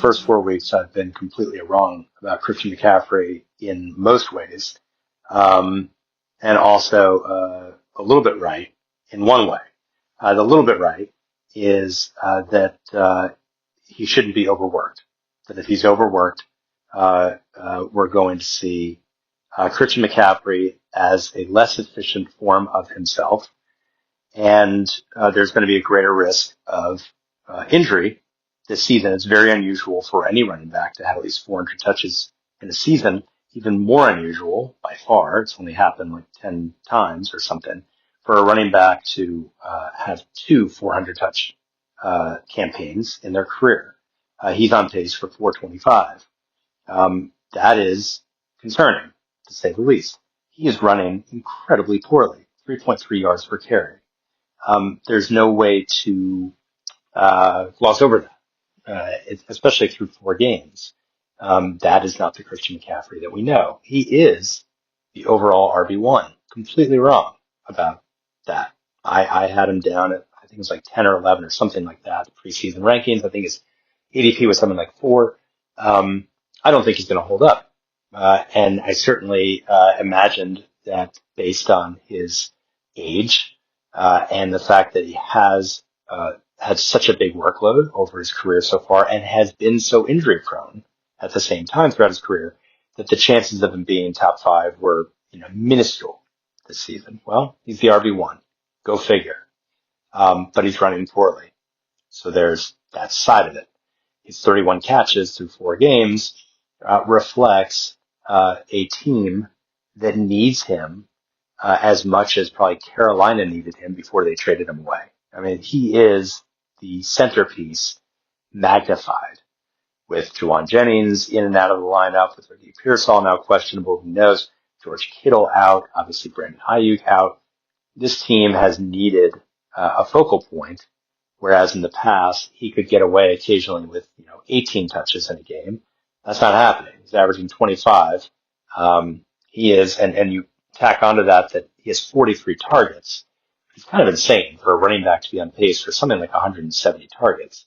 first 4 weeks, I've been completely wrong about Christian McCaffrey in most ways, um, and also a little bit right in one way. The little bit right is that he shouldn't be overworked. That if he's overworked, we're going to see Christian McCaffrey as a less efficient form of himself, and there's going to be a greater risk of injury this season. It's very unusual for any running back to have at least 400 touches in a season. Even more unusual by far, it's only happened like 10 times or something, for a running back to have two 400 touch campaigns in their career. He's on pace for 425. That is concerning, to say the least. He is running incredibly poorly, 3.3 yards per carry. There's no way to gloss over that, especially through 4 games. That is not the Christian McCaffrey that we know. He is the overall RB1. Completely wrong about that. I had him down at, I think it was like 10 or 11 or something like that, the preseason rankings. I think his ADP was something like 4. I don't think he's going to hold up. And I certainly imagined that based on his age and the fact that he has had such a big workload over his career so far and has been so injury prone at the same time throughout his career, that the chances of him being top 5 were, minuscule this season. Well, he's the RB1. Go figure. But he's running poorly. So there's that side of it. His 31 catches through 4 games reflects a team that needs him as much as probably Carolina needed him before they traded him away. I mean, he is the centerpiece magnified, with Juwan Jennings in and out of the lineup, with Ricky Pearsall now questionable, who knows, George Kittle out, obviously Brandon Ayuk out. This team has needed a focal point, whereas in the past he could get away occasionally with 18 touches in a game. That's not happening. He's averaging 25. He is, and you tack onto that he has 43 targets. It's kind of insane for a running back to be on pace for something like 170 targets.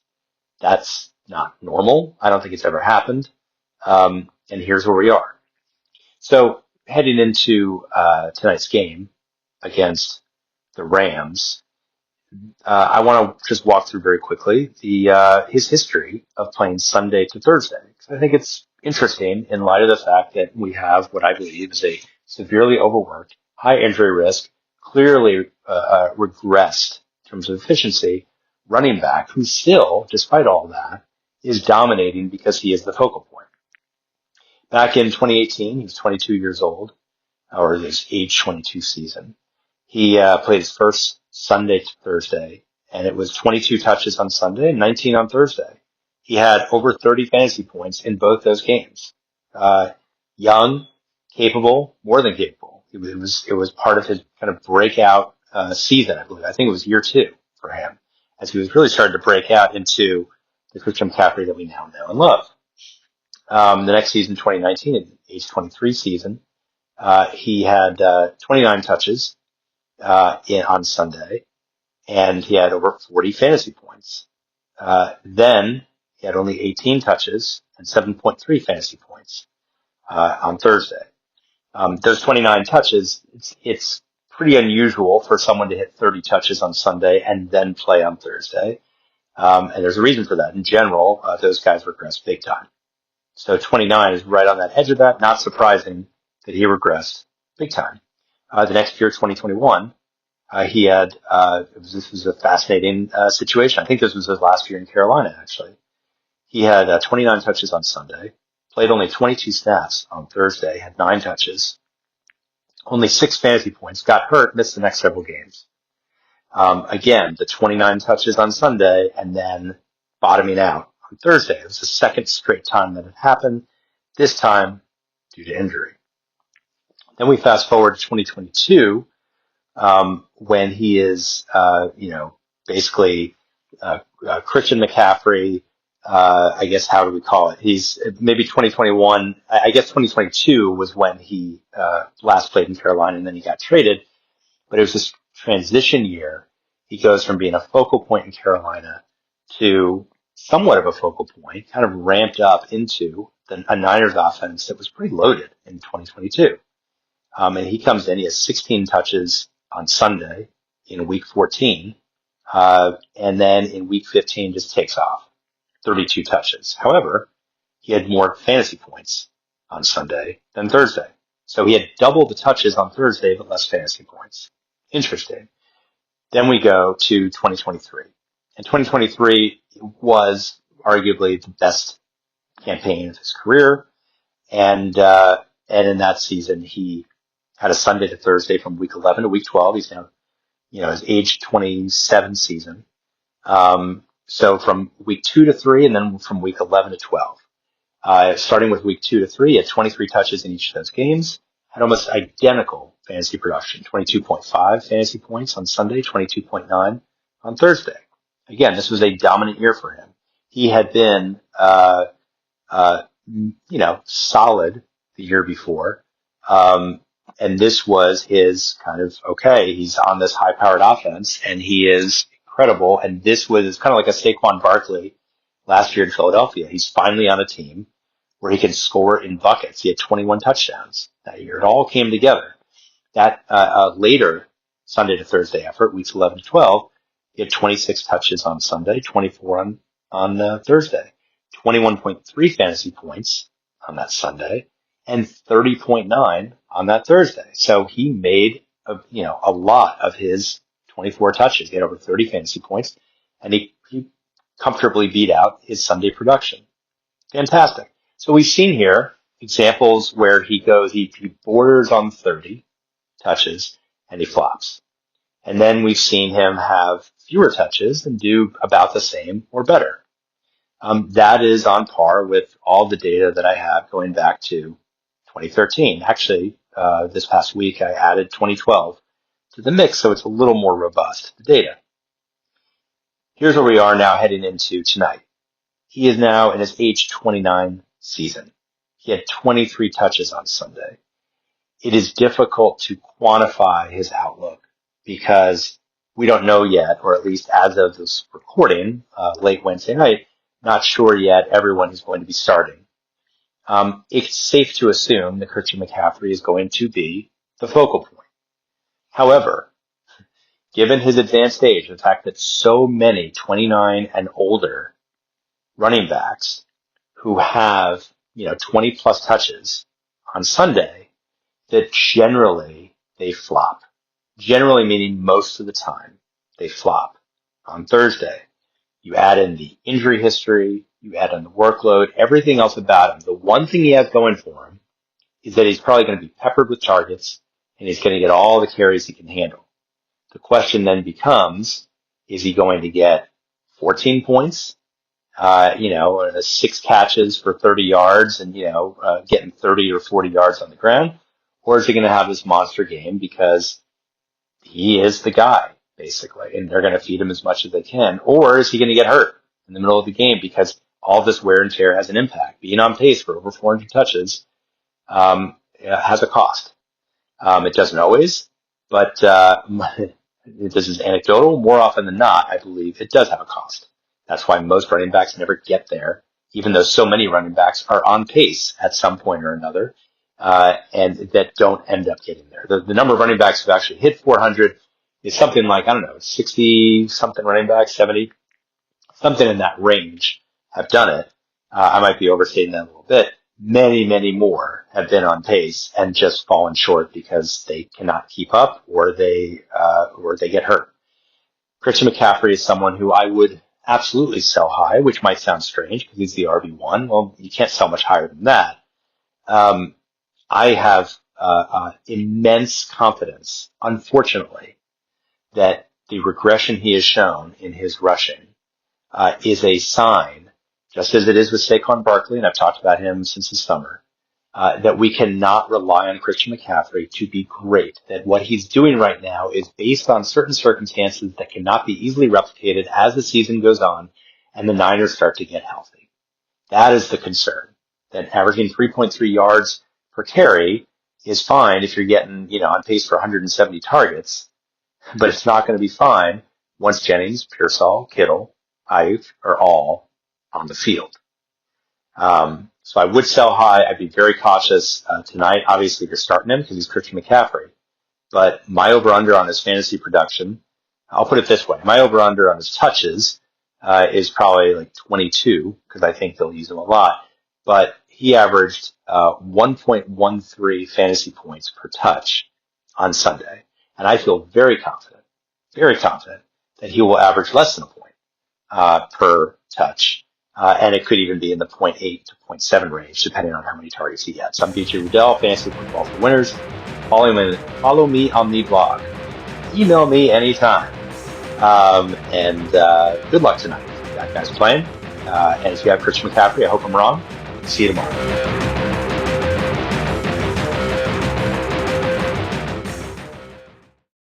That's not normal. I don't think it's ever happened. And here's where we are. So heading into tonight's game against the Rams, I want to just walk through very quickly his history of playing Sunday to Thursday. Because I think it's interesting in light of the fact that we have what I believe is a severely overworked, high injury risk, clearly regressed in terms of efficiency running back who still, despite all that, is dominating because he is the focal point. Back in 2018, he was 22 years old, or his age 22 season. He played his first Sunday to Thursday, and it was 22 touches on Sunday and 19 on Thursday. He had over 30 fantasy points in both those games. Young, capable, more than capable. It was part of his kind of breakout season, I believe. I think it was year 2 for him, as he was really starting to break out into the Christian McCaffrey that we now know and love. The next season, 2019, age 23 season, he had 29 touches on Sunday, and he had over 40 fantasy points. Then he had only 18 touches and 7.3 fantasy points on Thursday. Those 29 touches, it's pretty unusual for someone to hit 30 touches on Sunday and then play on Thursday. And there's a reason for that. In general, those guys regress big time. So 29 is right on that edge of that. Not surprising that he regressed big time. The next year, 2021, he had, this was a fascinating situation. I think this was his last year in Carolina, actually. He had 29 touches on Sunday, played only 22 snaps on Thursday, had 9 touches, only 6 fantasy points, got hurt, missed the next several games. Again, the 29 touches on Sunday and then bottoming out on Thursday. It was the second straight time that it happened, this time due to injury. Then we fast forward to 2022, when he is, basically Christian McCaffrey. I guess, how do we call it? He's maybe 2021. I guess 2022 was when he last played in Carolina, and then he got traded. But it was this transition year. He goes from being a focal point in Carolina to somewhat of a focal point, kind of ramped up into a Niners offense that was pretty loaded in 2022. And he comes in, he has 16 touches on Sunday in week 14. And then in week 15 just takes off 32 touches. However, he had more fantasy points on Sunday than Thursday. So he had double the touches on Thursday, but less fantasy points. Interesting. Then we go to 2023. And 2023 was arguably the best campaign of his career. And in that season, he had a Sunday to Thursday from week 11 to week 12. He's now, his age 27 season. So from week 2 to 3 and then from week 11 to 12. Starting with week 2 to 3, he had 23 touches in each of those games, had almost identical fantasy production, 22.5 fantasy points on Sunday, 22.9 on Thursday. Again, this was a dominant year for him. He had been, solid the year before. And this was his kind of, okay, he's on this high-powered offense and he is incredible. And this was kind of like a Saquon Barkley last year in Philadelphia. He's finally on a team where he can score in buckets. He had 21 touchdowns that year. It all came together. That later Sunday to Thursday effort, weeks 11 to 12, he had 26 touches on Sunday, 24 on Thursday, 21.3 fantasy points on that Sunday, and 30.9 on that Thursday. So he made a lot of his 24 touches. He had over 30 fantasy points, and he comfortably beat out his Sunday production. Fantastic. So we've seen here examples where he borders on 30 touches and he flops. And then we've seen him have fewer touches and do about the same or better. That is on par with all the data that I have going back to 2013. Actually, this past week I added 2012 to the mix, so it's a little more robust, the data. Here's where we are now heading into tonight. He is now in his age 29 season. He had 23 touches on Sunday. It is difficult to quantify his outlook because we don't know yet, or at least as of this recording, late Wednesday night, not sure yet everyone is going to be starting. It's safe to assume that Christian McCaffrey is going to be the focal point. However, given his advanced age, the fact that so many 29 and older running backs who have, 20 plus touches on Sunday, that generally they flop. Generally meaning most of the time they flop. On Thursday, you add in the injury history, you add in the workload, everything else about him. The one thing he has going for him is that he's probably going to be peppered with targets and he's going to get all the carries he can handle. The question then becomes, is he going to get 14 points? 6 catches for 30 yards and, getting 30 or 40 yards on the ground? Or is he going to have this monster game because he is the guy, basically, and they're going to feed him as much as they can? Or is he going to get hurt in the middle of the game because all this wear and tear has an impact? Being on pace for over 400 touches has a cost. It doesn't always, but this is anecdotal. More often than not, I believe it does have a cost. That's why most running backs never get there, even though so many running backs are on pace at some point or another, and that don't end up getting there. The number of running backs who've actually hit 400 is something like, 60 something running backs, 70, something in that range have done it. I might be overstating that a little bit. Many, many more have been on pace and just fallen short because they cannot keep up or they get hurt. Christian McCaffrey is someone who I would absolutely sell high, which might sound strange because he's the RB1. Well, you can't sell much higher than that. I have immense confidence, unfortunately, that the regression he has shown in his rushing is a sign, just as it is with Saquon Barkley, and I've talked about him since the summer, that we cannot rely on Christian McCaffrey to be great, that what he's doing right now is based on certain circumstances that cannot be easily replicated as the season goes on and the Niners start to get healthy. That is the concern, that averaging 3.3 yards per carry is fine if you're getting, on pace for 170 targets, but it's not going to be fine once Jennings, Pearsall, Kittle, Ayuk are all on the field. So I would sell high. I'd be very cautious tonight. Obviously, you're starting him because he's Christian McCaffrey. But my over-under on his fantasy production, I'll put it this way. My over-under on his touches is probably like 22 because I think they'll use him a lot. But he averaged 1.13 fantasy points per touch on Sunday. And I feel very confident that he will average less than a point per touch. And it could even be in the 0.8 to 0.7 range, depending on how many targets he gets. I'm DJ Rudell, Fantasy Football for Winners. Follow me on the blog. Email me anytime. And good luck tonight if you got guys playing. And if you have Christian McCaffrey, I hope I'm wrong. See you tomorrow.